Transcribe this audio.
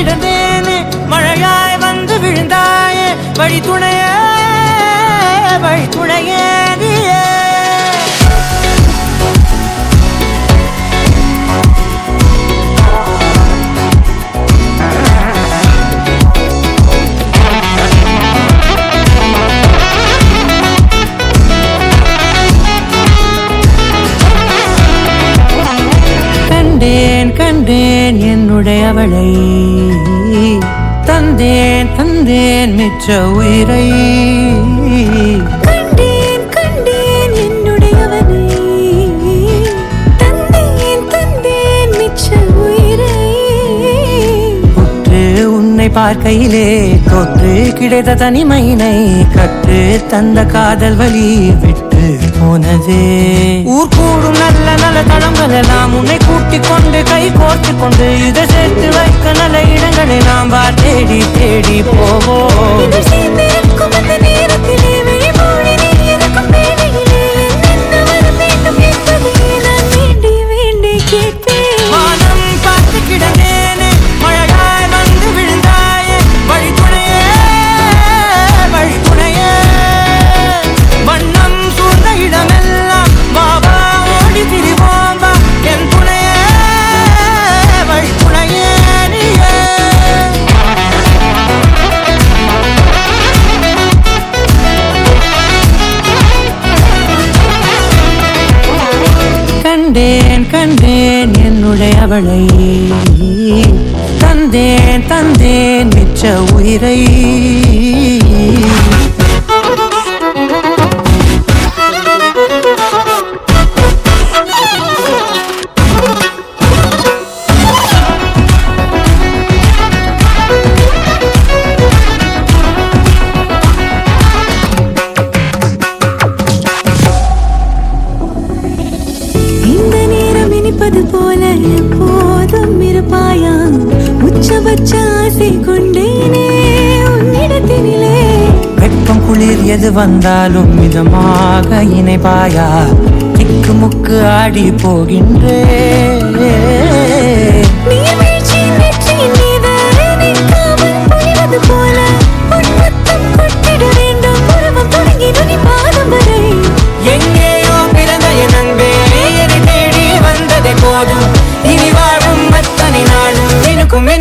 கிடந்தேனே மழையாய் வந்து விழுந்தாயே வழி துணையே நீயே கண்டேன் என்னுடையவளை தந்தேன் மிச்ச உயிரை கண்டேன் என்னுடையவனை தந்தேன் மிச்ச உயிரை உற்று உன்னை பார்க்கையிலே தொற்று கிடைத்த தனிமையினை கற்று தந்த காதல் வழி விட்டு போனதே ஊர் கூடும் நல்ல நல்ல தளங்கள் எல்லாம் உன்னை கூட்டிக் கொண்டு கை கோர்த்து கொண்டு இதை சேர்த்து வைக்க நல்ல இடங்களை நாம் தேடி தேடி போவோம் வானம் பார்த்து கிடந்தேனே மழையாய் வந்து விழுந்தாயே வழி துணையே வண்ணம் சூழ்ந்த இடமெல்லாம் வாவா ஓடி திரிவோம்பா என் துணையே வழி துணையே நீயே கண்டேன் என்னுடையவளை தந்தேன் மிச்ச உயிரை போல எப்போதும் இருப்பாயா உச்சபட்ச ஆசை கொண்டேனே உன்னிடத்தினிலே வெப்பம் குளிர் எது வந்தாலும் மிதமாக இணைப்பாயா திக்கு முக்கு ஆடி போகின்றே போல உன்முத்தம் கொட்டிட வேண்டும் உருவம் தொடங்கி நுனி பாதம் வரை எங்கேயோ பிறந்த என் அன்பே என்னை தேடி வந்ததே போதும் இனி வாழும் அத்தனை நாளும் எனக்குமே